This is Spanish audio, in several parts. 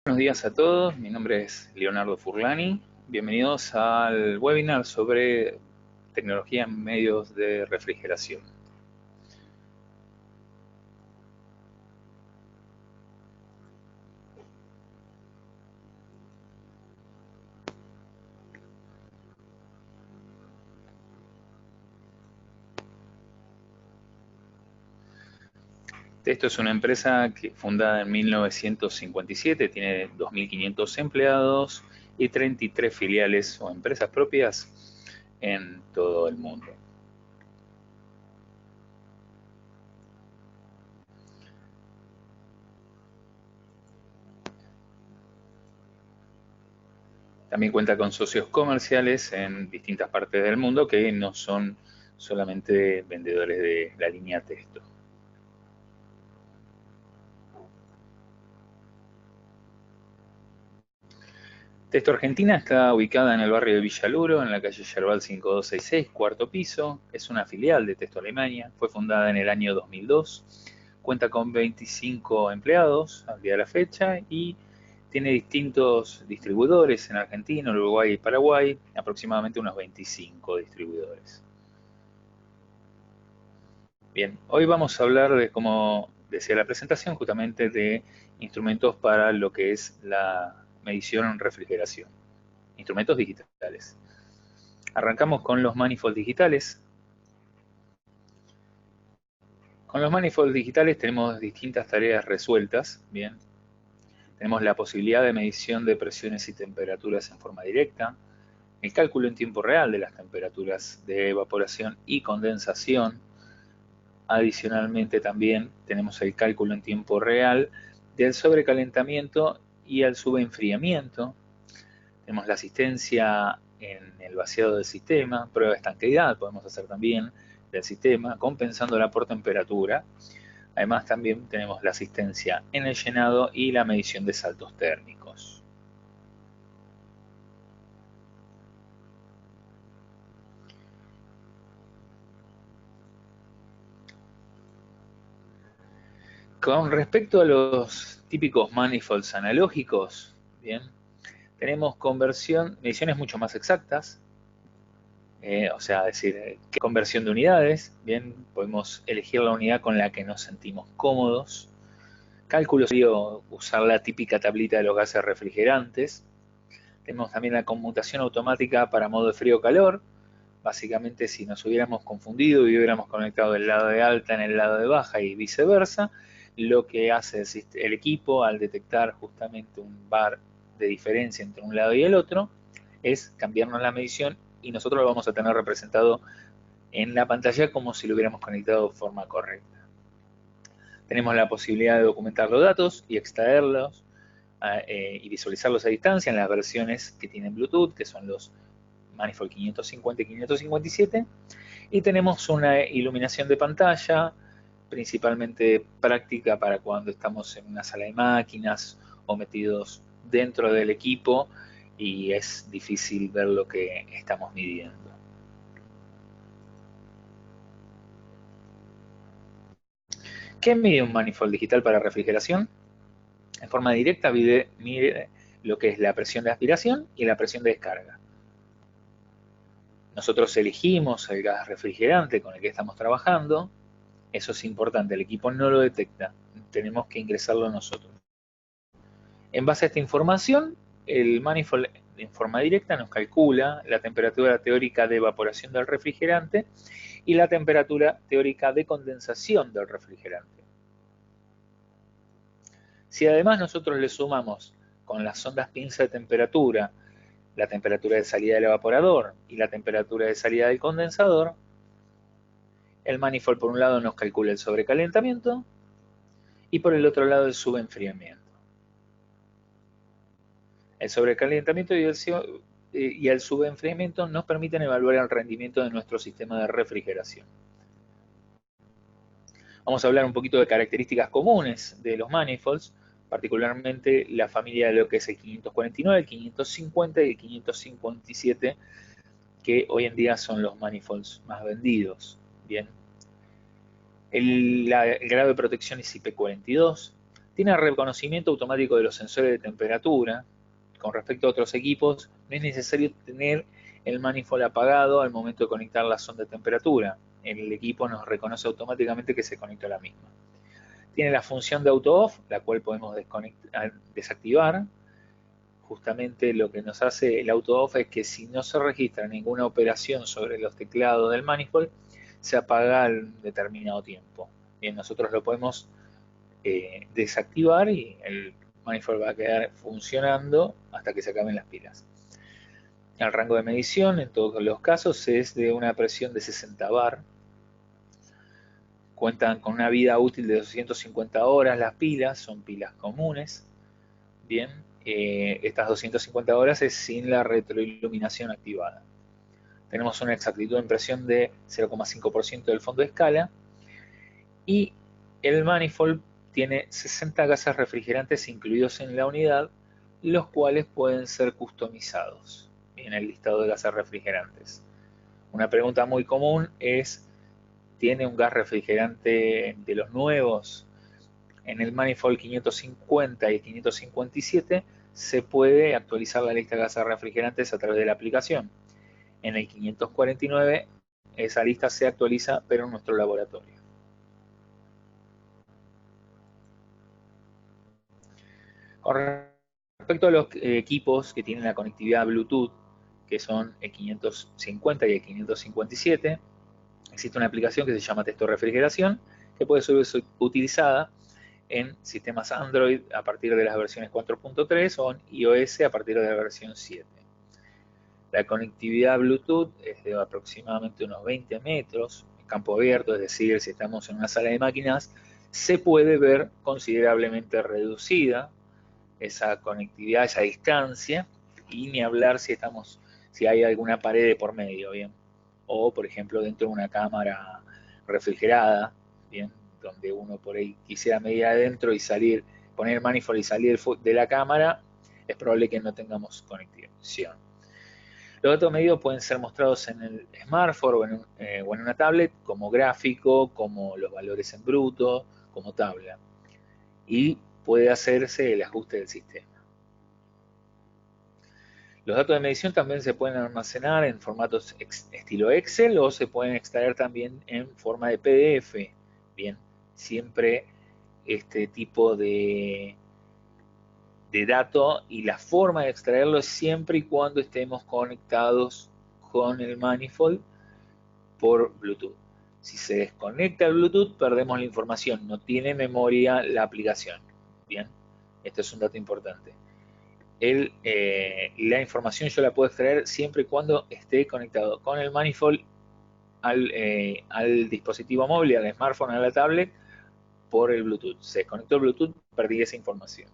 Buenos días a todos, mi nombre es Leonardo Furlani. Bienvenidos al webinar sobre tecnología en medios de refrigeración. Esto es una empresa fundada en 1957, tiene 2.500 empleados y 33 filiales o empresas propias en todo el mundo. También cuenta con socios comerciales en distintas partes del mundo que no son solamente vendedores de la línea Testo. Testo Argentina está ubicada en el barrio de Villaluro, en la calle Yerbal 5266, cuarto piso. Es una filial de Testo Alemania. Fue fundada en el año 2002. Cuenta con 25 empleados al día de la fecha y tiene distintos distribuidores en Argentina, Uruguay y Paraguay, aproximadamente unos 25 distribuidores. Bien, hoy vamos a hablar de, como decía la presentación, justamente de instrumentos para lo que es la medición en refrigeración. Instrumentos digitales. Arrancamos con los manifold digitales. Con los manifold digitales tenemos distintas tareas resueltas. Bien, tenemos la posibilidad de medición de presiones y temperaturas en forma directa, el cálculo en tiempo real de las temperaturas de evaporación y condensación. Adicionalmente también tenemos el cálculo en tiempo real del sobrecalentamiento y el subenfriamiento. Tenemos la asistencia en el vaciado del sistema, prueba de estanqueidad podemos hacer también del sistema, compensándola por temperatura. Además también tenemos la asistencia en el llenado y la medición de saltos térmicos. Con respecto a los típicos manifolds analógicos, bien, tenemos mediciones mucho más exactas, o sea, decir, ¿qué conversión de unidades? Bien, podemos elegir la unidad con la que nos sentimos cómodos. Cálculo sería usar la típica tablita de los gases refrigerantes. Tenemos también la conmutación automática para modo de frío-calor. Básicamente, si nos hubiéramos confundido y hubiéramos conectado el lado de alta en el lado de baja y viceversa, lo que hace el equipo al detectar justamente un bar de diferencia entre un lado y el otro es cambiarnos la medición y nosotros lo vamos a tener representado en la pantalla como si lo hubiéramos conectado de forma correcta. Tenemos la posibilidad de documentar los datos y extraerlos y visualizarlos a distancia en las versiones que tienen Bluetooth, que son los Manifold 550 y 557. Y tenemos una iluminación de pantalla, principalmente práctica para cuando estamos en una sala de máquinas o metidos dentro del equipo y es difícil ver lo que estamos midiendo. ¿Qué mide un manifold digital para refrigeración? En forma directa mide lo que es la presión de aspiración y la presión de descarga. Nosotros elegimos el gas refrigerante con el que estamos trabajando. Eso es importante, el equipo no lo detecta, tenemos que ingresarlo nosotros. En base a esta información, el manifold en forma directa nos calcula la temperatura teórica de evaporación del refrigerante y la temperatura teórica de condensación del refrigerante. Si además nosotros le sumamos con las sondas pinza de temperatura la temperatura de salida del evaporador y la temperatura de salida del condensador, el manifold por un lado nos calcula el sobrecalentamiento y por el otro lado el subenfriamiento. El sobrecalentamiento y el subenfriamiento nos permiten evaluar el rendimiento de nuestro sistema de refrigeración. Vamos a hablar un poquito de características comunes de los manifolds, particularmente la familia de lo que es el 549, el 550 y el 557, que hoy en día son los manifolds más vendidos. Bien. El grado de protección es IP42, Tiene reconocimiento automático de los sensores de temperatura. Con respecto a otros equipos, no es necesario tener el manifold apagado al momento de conectar la sonda de temperatura. El equipo nos reconoce automáticamente que se conectó a la misma. Tiene la función de auto-off, la cual podemos desactivar. Justamente lo que nos hace el auto-off es que si no se registra ninguna operación sobre los teclados del manifold, se apaga en determinado tiempo. Bien, nosotros lo podemos desactivar y el manifold va a quedar funcionando hasta que se acaben las pilas. El rango de medición en todos los casos es de una presión de 60 bar. Cuentan con una vida útil de 250 horas las pilas, son pilas comunes. Bien, estas 250 horas es sin la retroiluminación activada. Tenemos una exactitud de impresión de 0,5% del fondo de escala y el manifold tiene 60 gases refrigerantes incluidos en la unidad, los cuales pueden ser customizados en el listado de gases refrigerantes. Una pregunta muy común es, ¿tiene un gas refrigerante de los nuevos? En el manifold 550 y 557 se puede actualizar la lista de gases refrigerantes a través de la aplicación. En el 549 esa lista se actualiza, pero en nuestro laboratorio. Con respecto a los equipos que tienen la conectividad Bluetooth, que son el 550 y el 557, existe una aplicación que se llama Testo Refrigeración, que puede ser utilizada en sistemas Android a partir de las versiones 4.3 o en iOS a partir de la versión 7. La conectividad Bluetooth es de aproximadamente unos 20 metros, en campo abierto, es decir, si estamos en una sala de máquinas, se puede ver considerablemente reducida esa conectividad, esa distancia, y ni hablar si hay alguna pared de por medio, bien, o por ejemplo dentro de una cámara refrigerada, bien, donde uno por ahí quisiera medir adentro y salir, poner el manifold y salir de la cámara, es probable que no tengamos conexión. Los datos medidos pueden ser mostrados en el smartphone o en una tablet como gráfico, como los valores en bruto, como tabla. Y puede hacerse el ajuste del sistema. Los datos de medición también se pueden almacenar en formatos estilo Excel o se pueden extraer también en forma de PDF. Bien, siempre este tipo de dato y la forma de extraerlo es siempre y cuando estemos conectados con el manifold por Bluetooth. Si se desconecta el Bluetooth, perdemos la información, no tiene memoria la aplicación. Bien, esto es un dato importante. La información yo la puedo extraer siempre y cuando esté conectado con el manifold al dispositivo móvil, al smartphone, a la tablet, por el Bluetooth. Se desconectó el Bluetooth, perdí esa información.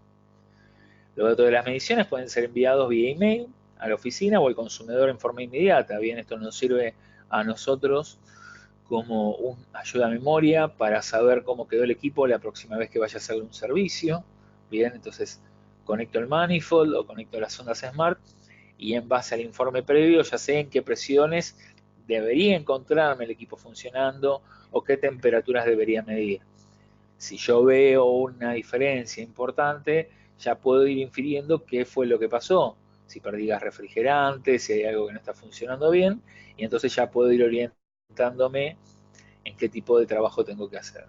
Los datos de las mediciones pueden ser enviados vía email a la oficina o al consumidor en forma inmediata. Bien, esto nos sirve a nosotros como una ayuda a memoria para saber cómo quedó el equipo la próxima vez que vaya a hacerle un servicio. Bien, entonces conecto el manifold o conecto las ondas Smart y en base al informe previo ya sé en qué presiones debería encontrarme el equipo funcionando o qué temperaturas debería medir. Si yo veo una diferencia importante, ya puedo ir infiriendo qué fue lo que pasó, si perdí gas refrigerante, si hay algo que no está funcionando bien, y entonces ya puedo ir orientándome en qué tipo de trabajo tengo que hacer.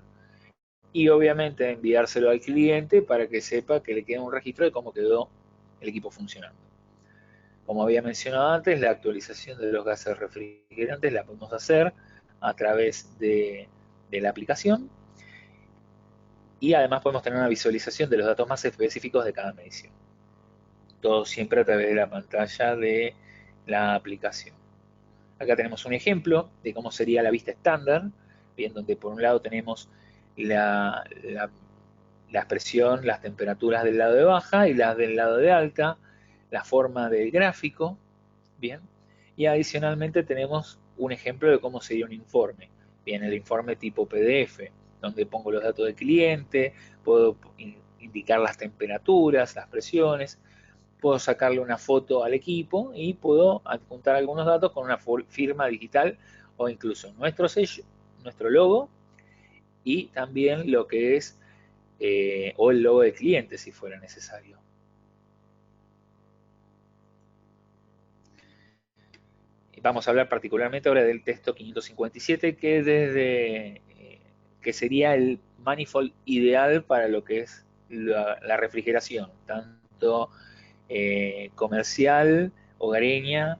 Y obviamente enviárselo al cliente para que sepa que le queda un registro de cómo quedó el equipo funcionando. Como había mencionado antes, la actualización de los gases refrigerantes la podemos hacer a través de la aplicación y además podemos tener una visualización de los datos más específicos de cada medición. Todo siempre a través de la pantalla de la aplicación. Acá tenemos un ejemplo de cómo sería la vista estándar, bien, donde por un lado tenemos la presión, las temperaturas del lado de baja y las del lado de alta, la forma del gráfico, bien, y adicionalmente tenemos un ejemplo de cómo sería un informe, bien, el informe tipo PDF, donde pongo los datos del cliente, puedo indicar las temperaturas, las presiones, puedo sacarle una foto al equipo y puedo adjuntar algunos datos con una firma digital o incluso nuestro sello, nuestro logo y también lo que es o el logo del cliente si fuera necesario. Vamos a hablar particularmente ahora del texto 557, que sería el manifold ideal para lo que es la refrigeración, tanto comercial, hogareña,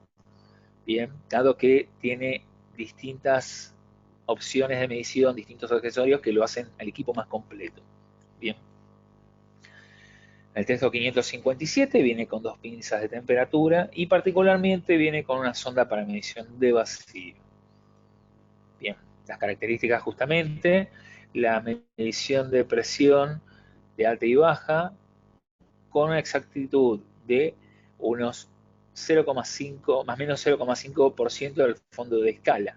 bien, dado que tiene distintas opciones de medición, distintos accesorios que lo hacen al equipo más completo. Bien. El texto 557 viene con 2 pinzas de temperatura y particularmente viene con una sonda para medición de vacío. Bien, las características justamente, la medición de presión de alta y baja con una exactitud de unos 0,5, más o menos 0,5% del fondo de escala.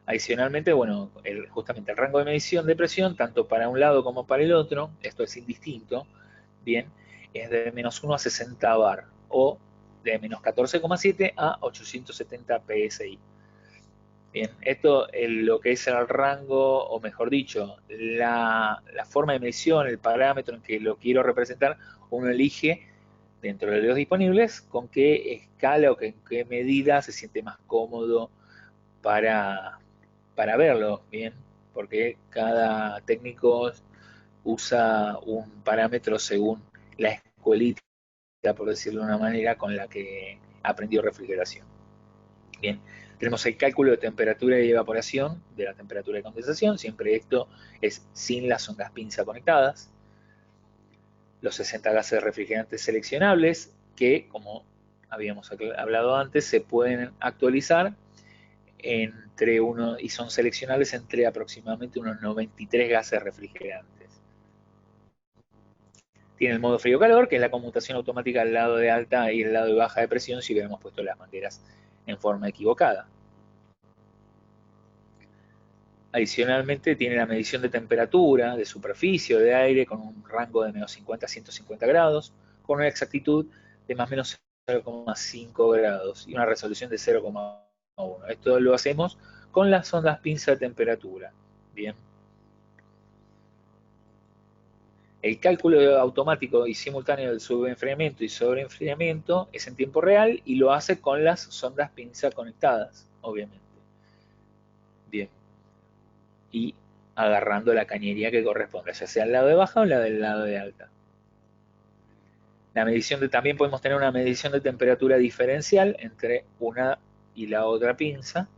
Adicionalmente, bueno, justamente el rango de medición de presión, tanto para un lado como para el otro, esto es indistinto, bien, es de menos 1 a 60 bar o de menos 14,7 a 870 psi. Bien, esto lo que es el rango, o mejor dicho, la forma de medición, el parámetro en que lo quiero representar, uno elige dentro de los disponibles con qué escala o qué medida se siente más cómodo para, para verlo, bien, porque cada técnico usa un parámetro según la escuelita, por decirlo de una manera, con la que aprendió refrigeración. Bien, tenemos el cálculo de temperatura y evaporación de la temperatura de condensación, siempre esto es sin las ondas pinza conectadas. Los 60 gases refrigerantes seleccionables que, como habíamos hablado antes, se pueden actualizar entre uno y son seleccionables entre aproximadamente unos 93 gases refrigerantes. Tiene el modo frío-calor, que es la conmutación automática al lado de alta y el lado de baja de presión si hubiéramos puesto las mangueras en forma equivocada. Adicionalmente tiene la medición de temperatura, de superficie o de aire con un rango de menos 50 a 150 grados, con una exactitud de más o menos 0,5 grados y una resolución de 0,1. Esto lo hacemos con las ondas pinza de temperatura. Bien. El cálculo automático y simultáneo del subenfriamiento y sobreenfriamiento es en tiempo real y lo hace con las sondas pinza conectadas, obviamente. Bien. Y agarrando la cañería que corresponda, ya sea al lado de baja o la del lado de alta. La medición también podemos tener una medición de temperatura diferencial entre una y la otra pinza.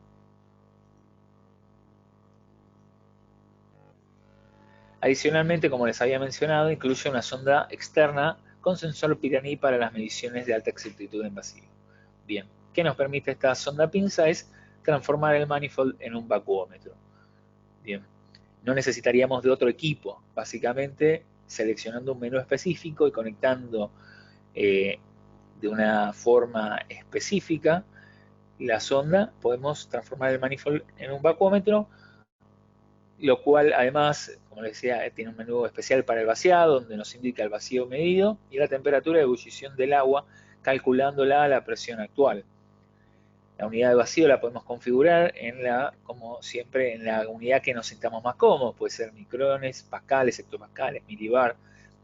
Adicionalmente, como les había mencionado, incluye una sonda externa con sensor Pirani para las mediciones de alta exactitud en vacío. Bien, ¿qué nos permite esta sonda pinza? Es transformar el manifold en un vacuómetro. Bien, no necesitaríamos de otro equipo, básicamente seleccionando un menú específico y conectando de una forma específica la sonda, podemos transformar el manifold en un vacuómetro, lo cual además, como les decía, tiene un menú especial para el vaciado, donde nos indica el vacío medido y la temperatura de ebullición del agua, calculándola a la presión actual. La unidad de vacío la podemos configurar como siempre, en la unidad que nos sintamos más cómodos. Puede ser micrones, pascales, hectopascales, milibar,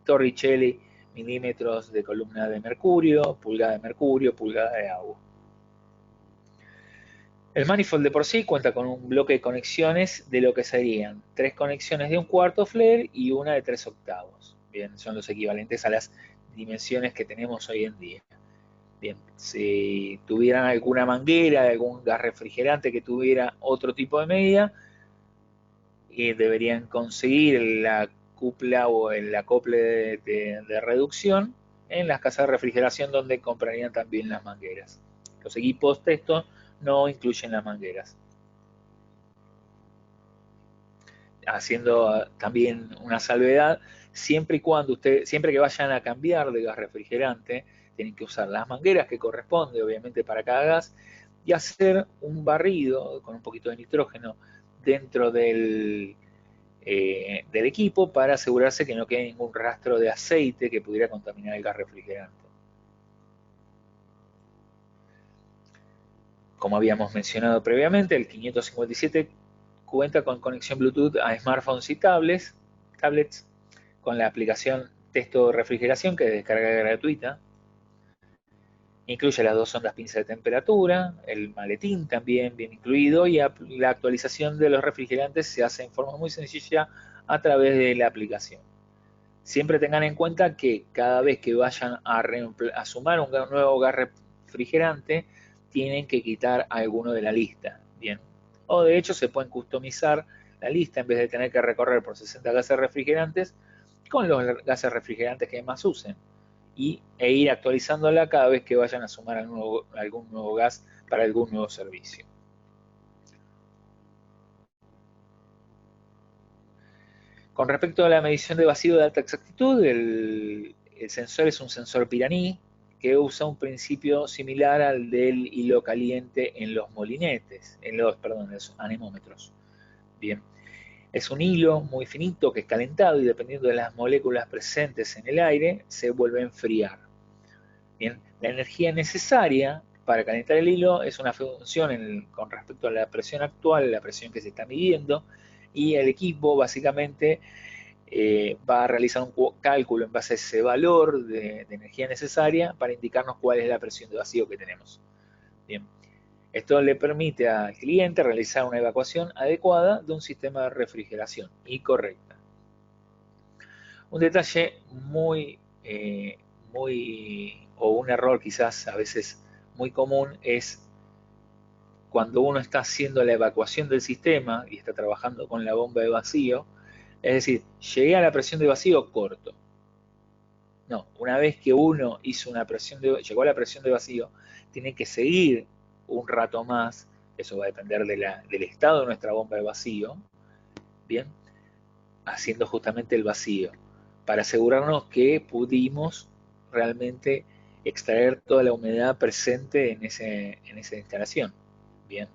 torricelli, milímetros de columna de mercurio, pulgada de agua. El manifold de por sí cuenta con un bloque de conexiones de lo que serían 3 conexiones de 1/4 flare y una de 3/8. Bien, son los equivalentes a las dimensiones que tenemos hoy en día. Bien, si tuvieran alguna manguera de algún gas refrigerante que tuviera otro tipo de medida, deberían conseguir la cupla o el acople de reducción en las casas de refrigeración donde comprarían también las mangueras. Los equipos texto no incluyen las mangueras. Haciendo también una salvedad, siempre que vayan a cambiar de gas refrigerante, tienen que usar las mangueras que corresponde, obviamente, para cada gas, y hacer un barrido con un poquito de nitrógeno dentro del equipo para asegurarse que no quede ningún rastro de aceite que pudiera contaminar el gas refrigerante. Como habíamos mencionado previamente, el 557 cuenta con conexión Bluetooth a smartphones y tablets con la aplicación Testo Refrigeración, que es de descarga gratuita. Incluye las dos sondas pinza de temperatura, el maletín también bien incluido, y la actualización de los refrigerantes se hace en forma muy sencilla a través de la aplicación. Siempre tengan en cuenta que cada vez que vayan a sumar un nuevo gas refrigerante, tienen que quitar alguno de la lista, ¿bien? O de hecho se pueden customizar la lista en vez de tener que recorrer por 60 gases refrigerantes con los gases refrigerantes que más usen e ir actualizándola cada vez que vayan a sumar algún nuevo gas para algún nuevo servicio. Con respecto a la medición de vacío de alta exactitud, el sensor es un sensor Piraní que usa un principio similar al del hilo caliente en los molinetes, en los anemómetros. Bien, es un hilo muy finito que es calentado y dependiendo de las moléculas presentes en el aire se vuelve a enfriar. Bien, la energía necesaria para calentar el hilo es una función con respecto a la presión actual, la presión que se está midiendo, y el equipo básicamente va a realizar un cálculo en base a ese valor de energía necesaria para indicarnos cuál es la presión de vacío que tenemos. Bien, esto le permite al cliente realizar una evacuación adecuada de un sistema de refrigeración y correcta. Un detalle o un error quizás a veces muy común es cuando uno está haciendo la evacuación del sistema y está trabajando con la bomba de vacío, es decir, llegué a la presión de vacío corto. No, una vez que uno llegó a la presión de vacío, tiene que seguir un rato más, eso va a depender del estado de nuestra bomba de vacío, bien, haciendo justamente el vacío, para asegurarnos que pudimos realmente extraer toda la humedad presente en esa instalación. Bien.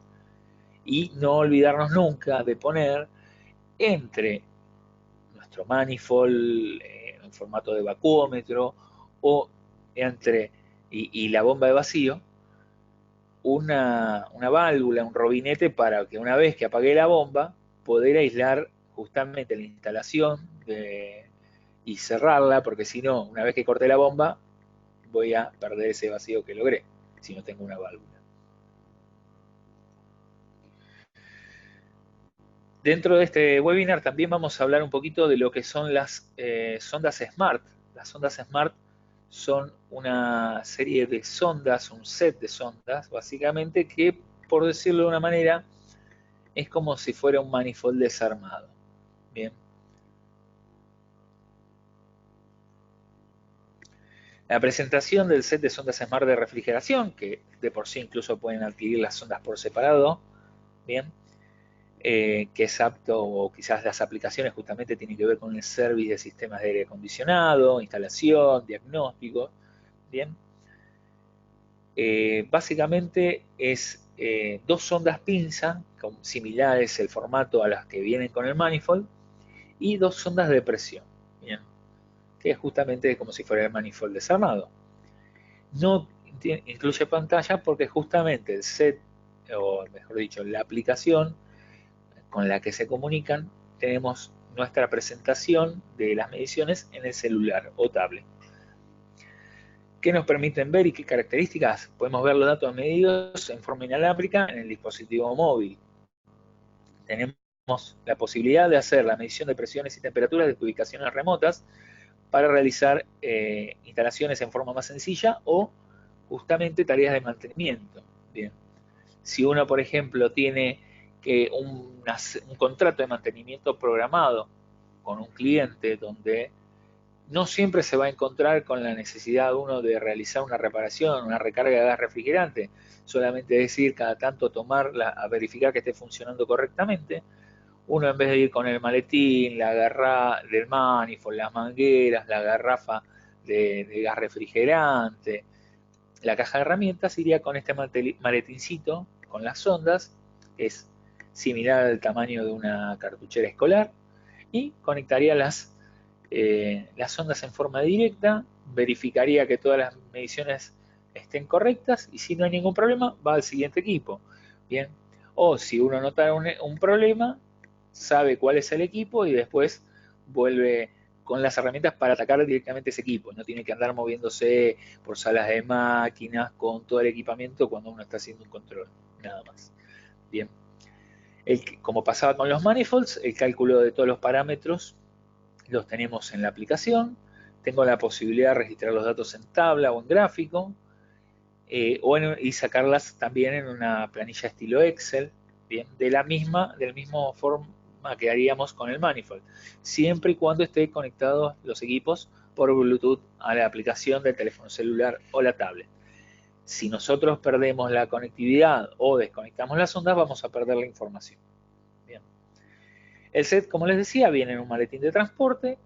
Y no olvidarnos nunca de poner entre nuestro manifold en formato de vacuómetro o y la bomba de vacío una válvula, un robinete para que una vez que apague la bomba poder aislar justamente la instalación y cerrarla, porque si no, una vez que corte la bomba voy a perder ese vacío que logré si no tengo una válvula. Dentro de este webinar también vamos a hablar un poquito de lo que son las sondas SMART. Las sondas SMART son una serie de sondas, un set de sondas, básicamente, que, por decirlo de una manera, es como si fuera un manifold desarmado. Bien. La presentación del set de sondas SMART de refrigeración, que de por sí incluso pueden adquirir las sondas por separado, bien, que es apto, o quizás las aplicaciones justamente tienen que ver con el service de sistemas de aire acondicionado, instalación, diagnóstico, bien. Básicamente es dos sondas pinza, similares el formato a las que vienen con el manifold, y dos sondas de presión, bien, que es justamente como si fuera el manifold desarmado. No incluye pantalla porque justamente el set, o mejor dicho, la aplicación con la que se comunican, tenemos nuestra presentación de las mediciones en el celular o tablet. ¿Qué nos permiten ver y qué características? Podemos ver los datos medidos en forma inalámbrica en el dispositivo móvil. Tenemos la posibilidad de hacer la medición de presiones y temperaturas de ubicaciones remotas para realizar instalaciones en forma más sencilla o justamente tareas de mantenimiento. Bien. Si uno, por ejemplo, tiene un contrato de mantenimiento programado con un cliente donde no siempre se va a encontrar con la necesidad uno de realizar una reparación, una recarga de gas refrigerante, solamente decir cada tanto a verificar que esté funcionando correctamente. Uno, en vez de ir con el maletín, la garra del manifold, las mangueras, la garrafa de gas refrigerante, la caja de herramientas, iría con este maletincito con las sondas, que es similar al tamaño de una cartuchera escolar, y conectaría las sondas en forma directa, verificaría que todas las mediciones estén correctas y si no hay ningún problema va al siguiente equipo. Bien. O si uno nota un problema, sabe cuál es el equipo y después vuelve con las herramientas para atacar directamente ese equipo. No tiene que andar moviéndose por salas de máquinas con todo el equipamiento cuando uno está haciendo un control, nada más. Bien. Como pasaba con los manifolds, el cálculo de todos los parámetros los tenemos en la aplicación. Tengo la posibilidad de registrar los datos en tabla o en gráfico, y sacarlas también en una planilla estilo Excel, bien, del mismo forma que haríamos con el manifold, siempre y cuando estén conectados los equipos por Bluetooth a la aplicación del teléfono celular o la tablet. Si nosotros perdemos la conectividad o desconectamos las ondas, vamos a perder la información. Bien. El set, como les decía, viene en un maletín de transporte,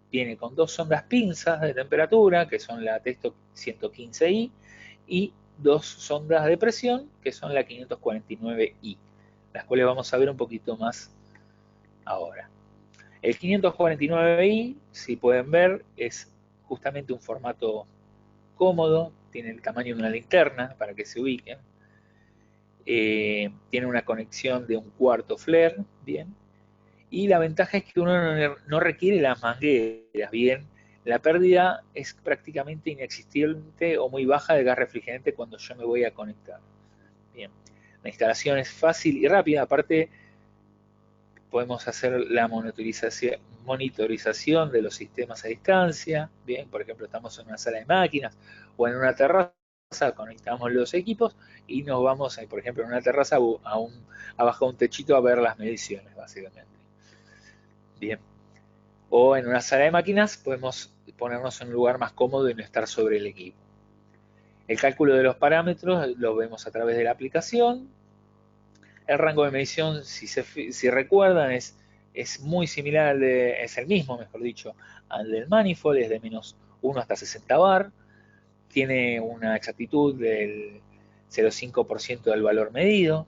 viene con dos sondas pinzas de temperatura, que son la Testo 115i, y dos sondas de presión, que son la 549i, las cuales vamos a ver un poquito más ahora. El 549i, si pueden ver, es justamente un formato cómodo, tiene el tamaño de una linterna para que se ubiquen, tiene una conexión de 1/4 flare, bien, y la ventaja es que uno no requiere las mangueras, bien, la pérdida es prácticamente inexistente o muy baja de gas refrigerante cuando yo me voy a conectar. Bien, la instalación es fácil y rápida, aparte podemos hacer la monitorización de los sistemas a distancia, bien, por ejemplo estamos en una sala de máquinas o en una terraza, conectamos los equipos y nos vamos, por ejemplo, en una terraza abajo un techito a ver las mediciones, básicamente. Bien. O en una sala de máquinas podemos ponernos en un lugar más cómodo y no estar sobre el equipo. El cálculo de los parámetros lo vemos a través de la aplicación. El rango de medición, si recuerdan, es muy similar, es el mismo, mejor dicho, al del manifold, es de -1 hasta 60 bar. Tiene una exactitud del 0,5% del valor medido.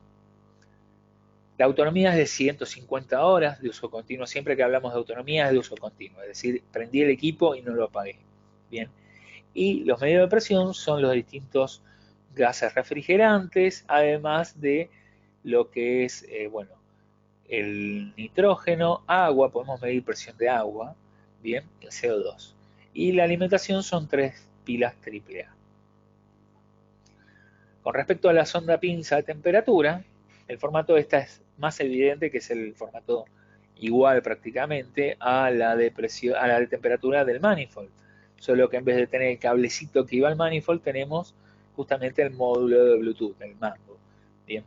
La autonomía es de 150 horas de uso continuo. Siempre que hablamos de autonomía es de uso continuo, es decir, prendí el equipo y no lo apagué. Bien. Y los medios de presión son los distintos gases refrigerantes, además de lo que es, bueno, el nitrógeno, agua, podemos medir presión de agua, bien, el CO2. Y la alimentación son 3 pilas AAA. Con respecto a la sonda pinza de temperatura, el formato de esta es más evidente, que es el formato igual prácticamente a la de temperatura del manifold, solo que en vez de tener el cablecito que iba al manifold, tenemos justamente el módulo de Bluetooth, el mango. Bien.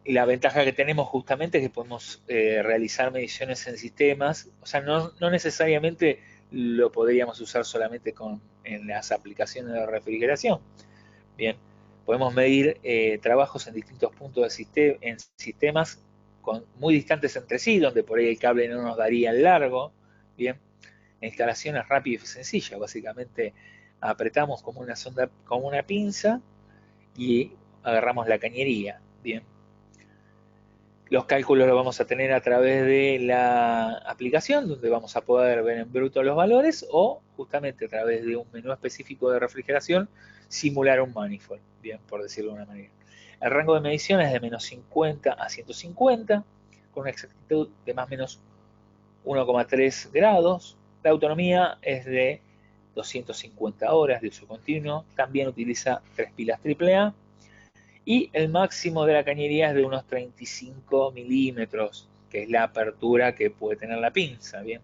Y la ventaja que tenemos justamente es que podemos realizar mediciones en sistemas, o sea, no necesariamente lo podríamos usar solamente en las aplicaciones de refrigeración. Bien, podemos medir trabajos en distintos puntos en sistemas muy distantes entre sí, donde por ahí el cable no nos daría el largo. Bien, la instalación es rápida y sencilla, básicamente apretamos como una sonda, como una pinza y agarramos la cañería. Bien, los cálculos los vamos a tener a través de la aplicación, donde vamos a poder ver en bruto los valores, o justamente a través de un menú específico de refrigeración, simular un manifold, bien, por decirlo de una manera. El rango de medición es de -50 a 150, con una exactitud de más o menos 1,3 grados. La autonomía es de 250 horas de uso continuo. También utiliza 3 pilas AAA. Y el máximo de la cañería es de unos 35 milímetros, que es la apertura que puede tener la pinza. Bien,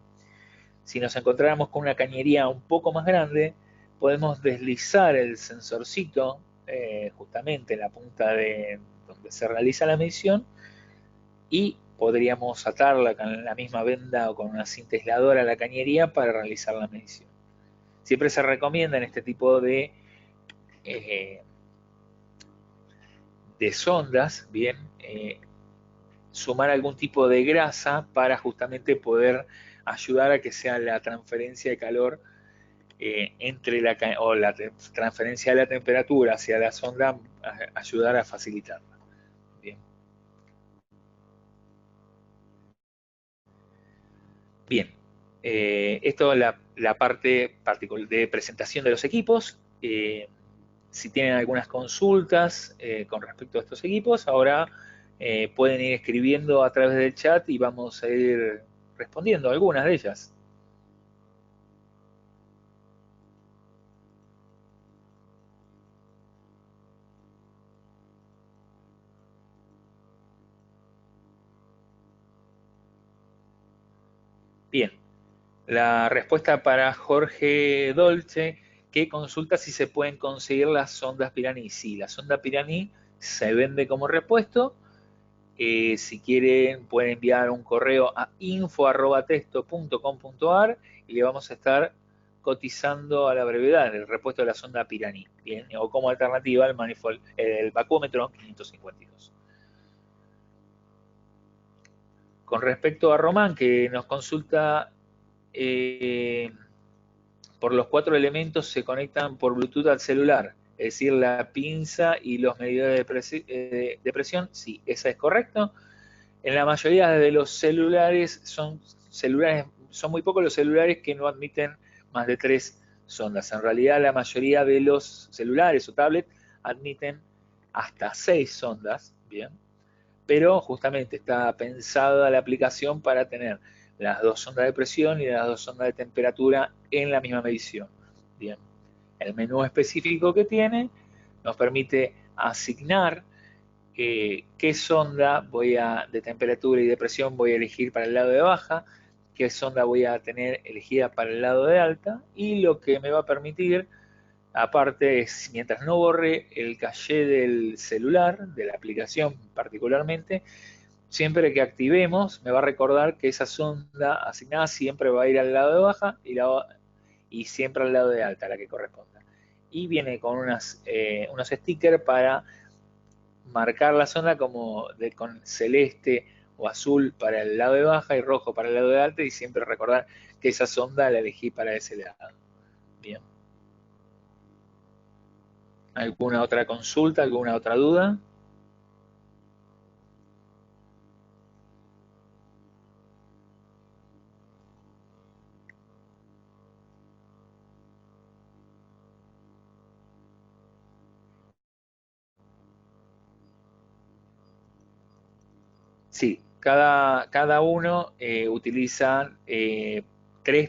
si nos encontráramos con una cañería un poco más grande, podemos deslizar el sensorcito justamente en la punta de donde se realiza la medición, y podríamos atarla con la misma venda o con una cinta aisladora a la cañería para realizar la medición. Siempre se recomienda en este tipo eh, de sondas, bien, sumar algún tipo de grasa para justamente poder ayudar a que sea la transferencia de calor o la transferencia de la temperatura hacia la sonda, ayudar a facilitarla. Bien. Bien. Esto es la parte de presentación de los equipos. Si tienen algunas consultas con respecto a estos equipos, ahora pueden ir escribiendo a través del chat y vamos a ir respondiendo a algunas de ellas. Bien, la respuesta para Jorge Dolce, que consulta si se pueden conseguir las sondas Piraní. Sí, la sonda Piraní se vende como repuesto. Si quieren, pueden enviar un correo a info@testo.com.ar y le vamos a estar cotizando a la brevedad el repuesto de la sonda Piraní, bien, o como alternativa el manifold, el vacúmetro 552. Con respecto a Román, que nos consulta eh, por los 4 elementos se conectan por Bluetooth al celular, es decir, la pinza y los medidores de presión, sí, esa es correcto. En la mayoría de los celulares son muy pocos los celulares que no admiten más de 3 sondas. En realidad la mayoría de los celulares o tablets admiten hasta 6 sondas, bien, pero justamente está pensada la aplicación para tener las 2 sondas de presión y las 2 sondas de temperatura en la misma medición. Bien, el menú específico que tiene nos permite asignar qué sonda de temperatura y de presión voy a elegir para el lado de baja, qué sonda voy a tener elegida para el lado de alta, y lo que me va a permitir, aparte, es mientras no borre el caché del celular, de la aplicación particularmente, siempre que activemos me va a recordar que esa sonda asignada siempre va a ir al lado de baja y siempre al lado de alta, la que corresponda. Y viene con unos stickers para marcar la zona con celeste o azul para el lado de baja y rojo para el lado de alta, y siempre recordar que esa sonda la elegí para ese lado. Bien. ¿Alguna otra consulta? ¿Alguna otra duda? Sí, cada uno utiliza 3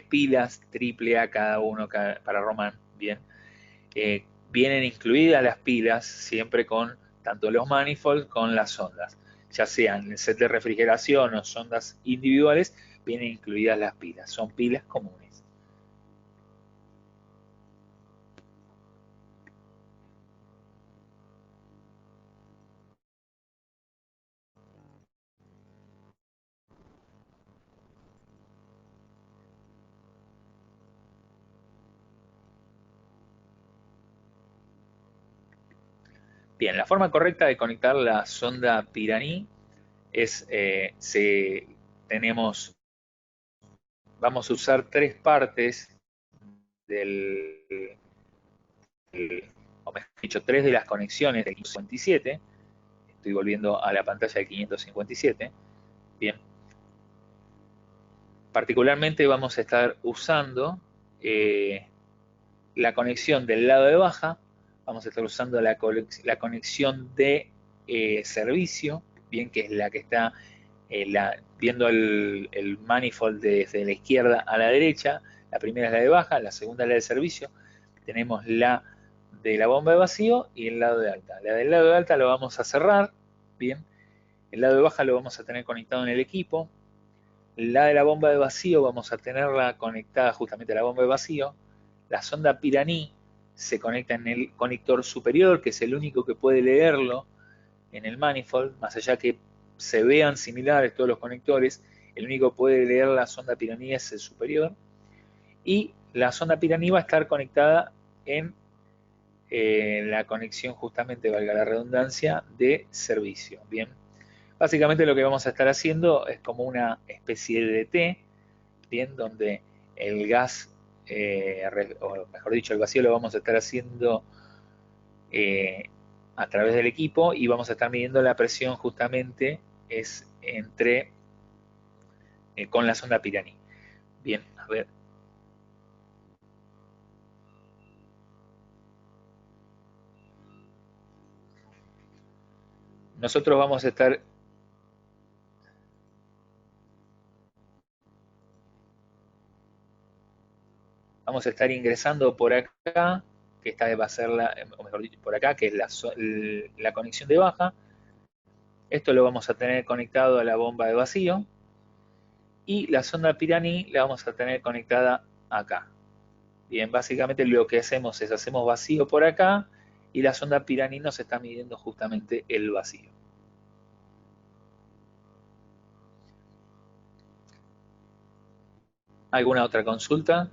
pilas triple A cada uno para Román. Bien. Vienen incluidas las pilas siempre con tanto los manifolds con las sondas, ya sean el set de refrigeración o sondas individuales, vienen incluidas las pilas, son pilas comunes. Bien, la forma correcta de conectar la sonda Piraní es, tenemos, vamos a usar 3 partes del, o mejor dicho, 3 de las conexiones del 557. Estoy volviendo a la pantalla del 557. Bien, particularmente vamos a estar usando eh, la conexión del lado de baja, vamos a estar usando la conexión de servicio, bien, que es la que está viendo el manifold desde la izquierda a la derecha. La primera es la de baja, la segunda es la de servicio. Tenemos la de la bomba de vacío y el lado de alta. La del lado de alta lo vamos a cerrar, bien. El lado de baja lo vamos a tener conectado en el equipo. La de la bomba de vacío vamos a tenerla conectada justamente a la bomba de vacío. La sonda Piraní se conecta en el conector superior, que es el único que puede leerlo en el manifold, más allá que se vean similares todos los conectores, el único que puede leer la sonda Piraní es el superior. Y la sonda Piraní va a estar conectada en la conexión, justamente, valga la redundancia, de servicio. Bien, básicamente lo que vamos a estar haciendo es como una especie de T, bien, donde el gas, o mejor dicho, el vacío lo vamos a estar haciendo eh, a través del equipo, y vamos a estar midiendo la presión justamente es con la sonda Piraní. Bien, a ver. Nosotros vamos a estar vamos a estar ingresando por acá, que esta va a ser o mejor dicho, por acá, que es la conexión de baja. Esto lo vamos a tener conectado a la bomba de vacío y la sonda Pirani la vamos a tener conectada acá. Bien, básicamente lo que hacemos es hacemos vacío por acá y la sonda Pirani nos está midiendo justamente el vacío. ¿Alguna otra consulta?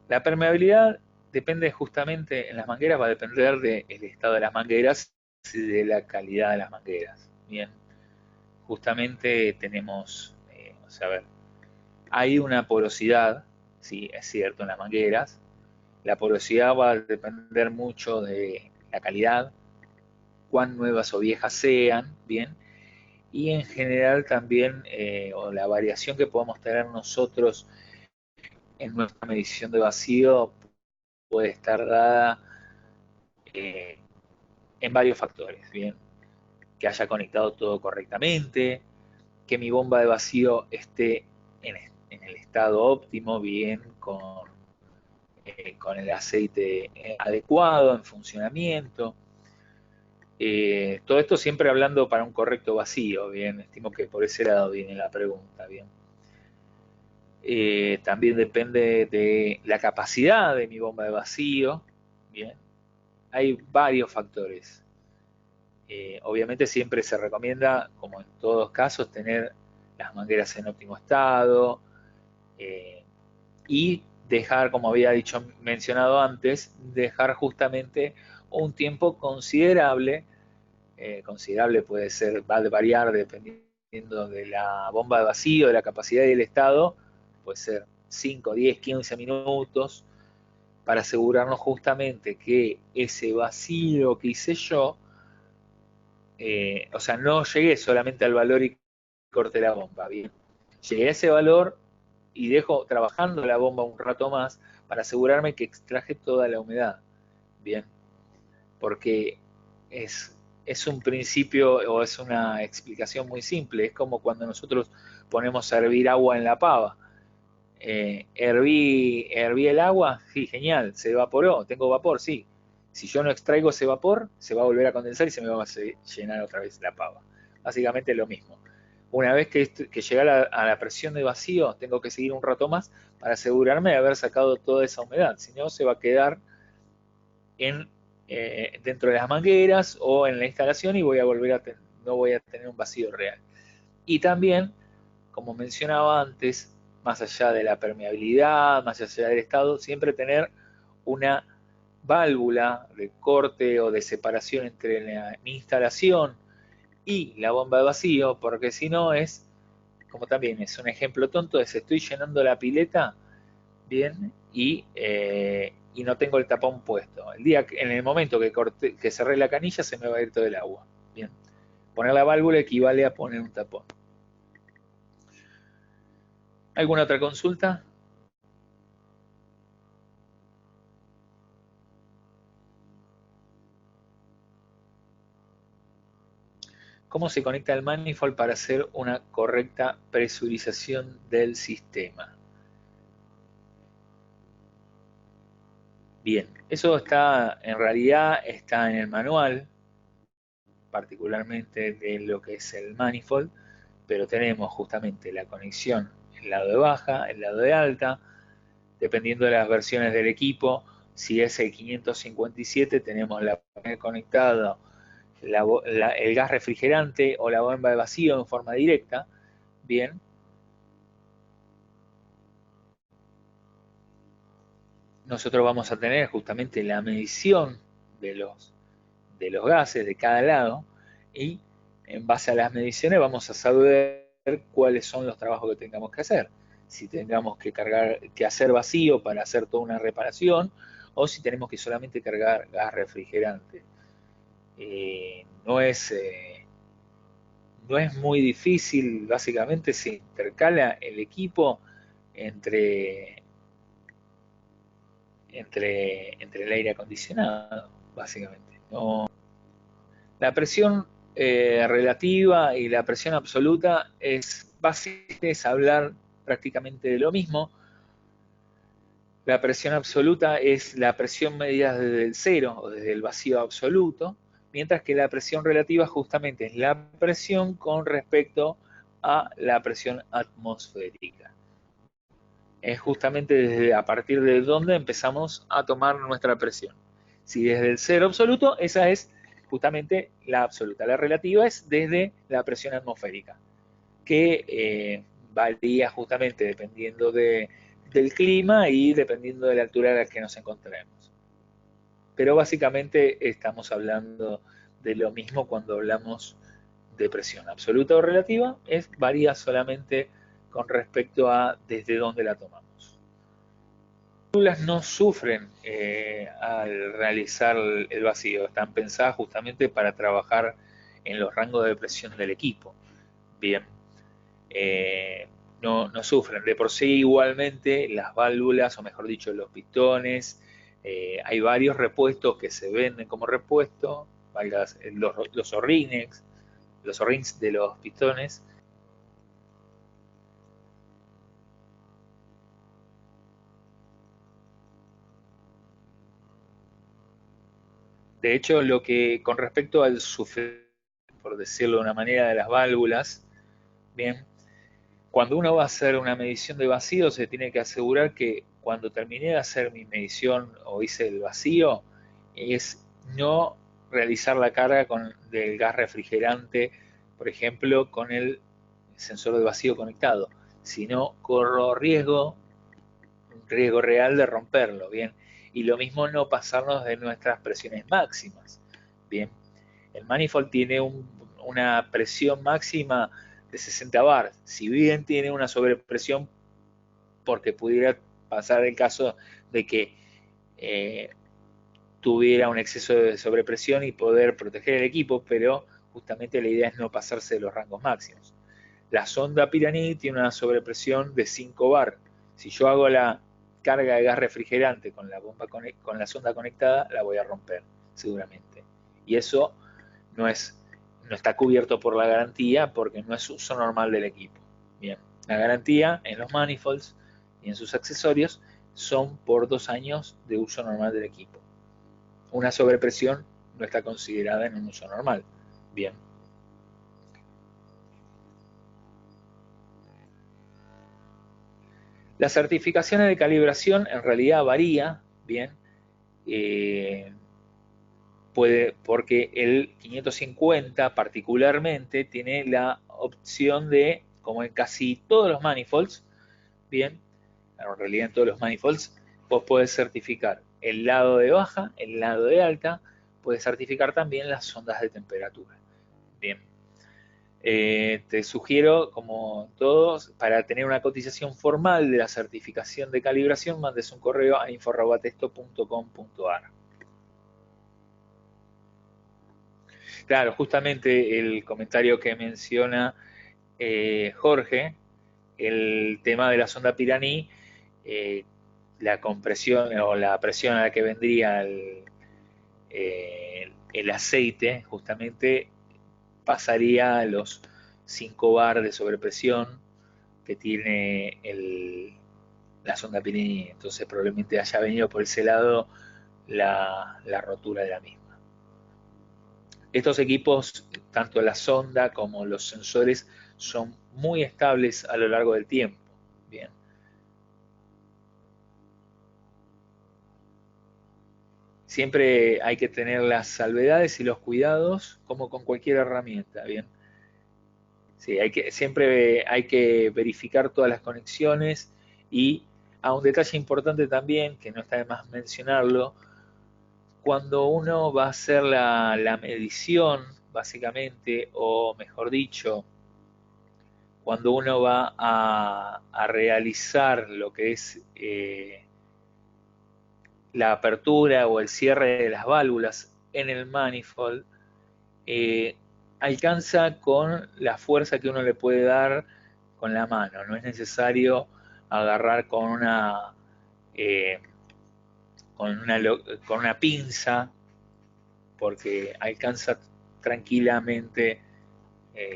La permeabilidad depende justamente, en las mangueras va a depender del estado de las mangueras y de la calidad de las mangueras. Bien, justamente tenemos, o sea, a ver, hay una porosidad, sí, es cierto, en las mangueras. La porosidad va a depender mucho de la calidad, cuán nuevas o viejas sean, bien, y en general también, o la variación que podamos tener nosotros en nuestra medición de vacío puede estar dada eh, en varios factores, bien, que haya conectado todo correctamente, que mi bomba de vacío esté en el estado óptimo, bien, con el aceite adecuado, en funcionamiento. Todo esto siempre hablando para un correcto vacío, bien, estimo que por ese lado viene la pregunta, bien. También depende de la capacidad de mi bomba de vacío, bien. Hay varios factores. Obviamente siempre se recomienda, como en todos casos, tener las mangueras en óptimo estado eh, y dejar, como había dicho, mencionado antes, dejar justamente un tiempo considerable. Considerable puede ser, va a variar dependiendo de la bomba de vacío, de la capacidad y del estado, puede ser 5, 10, 15 minutos, para asegurarnos justamente que ese vacío que hice yo, o sea, no llegué solamente al valor y corté la bomba, bien. Llegué a ese valor y dejo trabajando la bomba un rato más para asegurarme que extraje toda la humedad, bien. Porque es, es un principio o es una explicación muy simple. Es como cuando nosotros ponemos a hervir agua en la pava. Herví el agua, sí, genial, se evaporó, tengo vapor, sí. Si yo no extraigo ese vapor, se va a volver a condensar y se me va a llenar otra vez la pava. Básicamente lo mismo. Una vez que llega a la presión de vacío, tengo que seguir un rato más para asegurarme de haber sacado toda esa humedad. Si no, se va a quedar en, dentro de las mangueras o en la instalación y voy a volver a no voy a tener un vacío real. Y también, como mencionaba antes, más allá de la permeabilidad, más allá del estado, siempre tener una válvula de corte o de separación entre mi instalación y la bomba de vacío, porque si no es, como también es un ejemplo tonto, es estoy llenando la pileta, bien, y no tengo el tapón puesto. En el momento que cerré la canilla se me va a ir todo el agua. Bien, poner la válvula equivale a poner un tapón. ¿Alguna otra consulta? ¿Cómo se conecta el manifold para hacer una correcta presurización del sistema? Bien, eso en realidad está en el manual, particularmente de lo que es el manifold, pero tenemos justamente la conexión, el lado de baja, el lado de alta, dependiendo de las versiones del equipo. Si es el 557 tenemos conectada el gas refrigerante o la bomba de vacío en forma directa. Bien, nosotros vamos a tener justamente la medición de los gases de cada lado y en base a las mediciones vamos a saber cuáles son los trabajos que tengamos que hacer. Si tengamos que hacer vacío para hacer toda una reparación o si tenemos que solamente cargar gas refrigerante. no es muy difícil, básicamente se intercala el equipo entre, entre el aire acondicionado, básicamente. No, la presión relativa y la presión absoluta es básicamente es hablar prácticamente de lo mismo. La presión absoluta es la presión medida desde el cero o desde el vacío absoluto, mientras que la presión relativa justamente es la presión con respecto a la presión atmosférica. Es justamente desde a partir de donde empezamos a tomar nuestra presión. Si desde el cero absoluto, esa es justamente la absoluta. La relativa es desde la presión atmosférica, que varía justamente dependiendo del clima y dependiendo de la altura a la que nos encontremos. Pero básicamente estamos hablando de lo mismo cuando hablamos de presión absoluta o relativa, varía solamente con respecto a desde dónde la tomamos. Las células no sufren al realizar el vacío, están pensadas justamente para trabajar en los rangos de presión del equipo. Bien, no sufren. De por sí igualmente las válvulas, o mejor dicho los pistones, hay varios repuestos que se venden como repuesto, los O-rings de los pistones. De hecho, lo que con respecto al sufrir, por decirlo de una manera, de las válvulas, bien, cuando uno va a hacer una medición de vacío, se tiene que asegurar que cuando terminé de hacer mi medición o hice el vacío, es no realizar la carga del gas refrigerante, por ejemplo, con el sensor de vacío conectado, sino corro un riesgo real de romperlo, bien. Y lo mismo no pasarnos de nuestras presiones máximas, bien. El manifold tiene una presión máxima de 60 bar. Si bien tiene una sobrepresión, porque pudiera pasar el caso de que eh, tuviera un exceso de sobrepresión y poder proteger el equipo, pero justamente la idea es no pasarse de los rangos máximos. La sonda Pirani tiene una sobrepresión de 5 bar. Si yo hago la carga de gas refrigerante con con la sonda conectada, la voy a romper, seguramente. Y eso no, no está cubierto por la garantía porque no es uso normal del equipo. Bien, la garantía en los manifolds y en sus accesorios son por 2 años de uso normal del equipo. Una sobrepresión no está considerada en un uso normal. Bien. Las certificaciones de calibración en realidad varía, bien, eh, porque el 550 particularmente tiene la opción de, como en casi todos los manifolds, bien, en realidad en todos los manifolds, vos podés certificar el lado de baja, el lado de alta, puedes certificar también las sondas de temperatura. Bien, te sugiero, como todos, para tener una cotización formal de la certificación de calibración, mandes un correo a info@testo.com.ar. Claro, justamente el comentario que menciona Jorge, el tema de la sonda Piraní, eh, la compresión o la presión a la que vendría el aceite, justamente pasaría a los 5 bar de sobrepresión que tiene la sonda Piraní. Entonces probablemente haya venido por ese lado la rotura de la misma. Estos equipos, tanto la sonda como los sensores, son muy estables a lo largo del tiempo. Bien. Siempre hay que tener las salvedades y los cuidados como con cualquier herramienta. Bien. Sí, siempre hay que verificar todas las conexiones y a un detalle importante también, que no está de más mencionarlo, cuando uno va a hacer la medición, básicamente, o mejor dicho, cuando uno va a realizar lo que es la apertura o el cierre de las válvulas en el manifold, alcanza con la fuerza que uno le puede dar con la mano. No es necesario agarrar eh, con una pinza, porque alcanza tranquilamente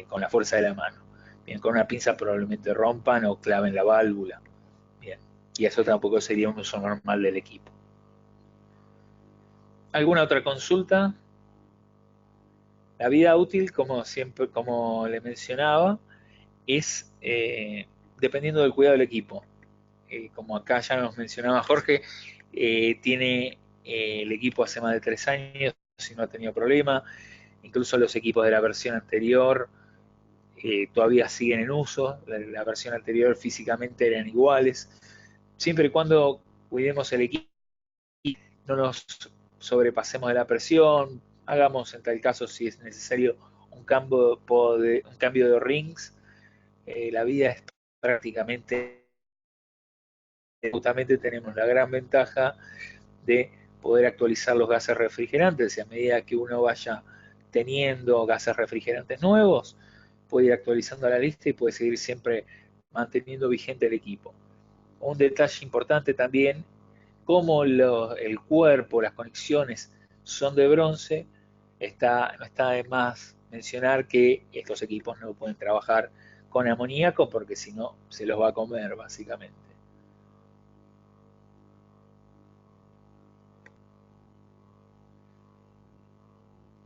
con la fuerza de la mano. Bien, con una pinza probablemente rompan o claven la válvula. Bien, y eso tampoco sería un uso normal del equipo. ¿Alguna otra consulta? La vida útil, como siempre, como le mencionaba, es dependiendo del cuidado del equipo. Como acá ya nos mencionaba Jorge, tiene el equipo hace más de 3 años y no ha tenido problema. Incluso los equipos de la versión anterior todavía siguen en uso. La versión anterior físicamente eran iguales. Siempre y cuando cuidemos el equipo, no nos sobrepasemos de la presión, hagamos en tal caso, si es necesario, un cambio de rings, la vida es prácticamente, justamente tenemos la gran ventaja de poder actualizar los gases refrigerantes y a medida que uno vaya teniendo gases refrigerantes nuevos, puede ir actualizando la lista y puede seguir siempre manteniendo vigente el equipo. Un detalle importante también, como el cuerpo, las conexiones son de bronce, no está de más mencionar que estos equipos no pueden trabajar con amoníaco porque si no se los va a comer básicamente.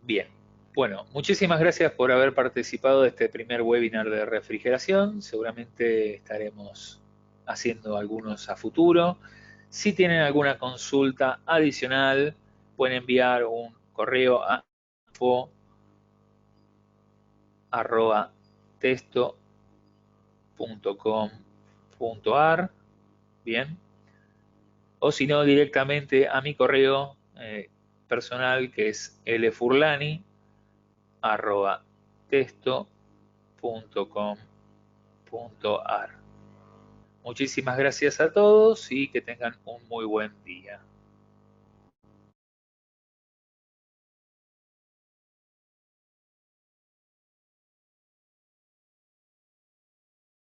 Bien, bueno, muchísimas gracias por haber participado de este primer webinar de refrigeración. Seguramente estaremos haciendo algunos a futuro. Si tienen alguna consulta adicional, pueden enviar un correo a info@testo.com.ar, bien, o si no directamente a mi correo personal, que es lfurlani@testo.com.ar. Muchísimas gracias a todos y que tengan un muy buen día.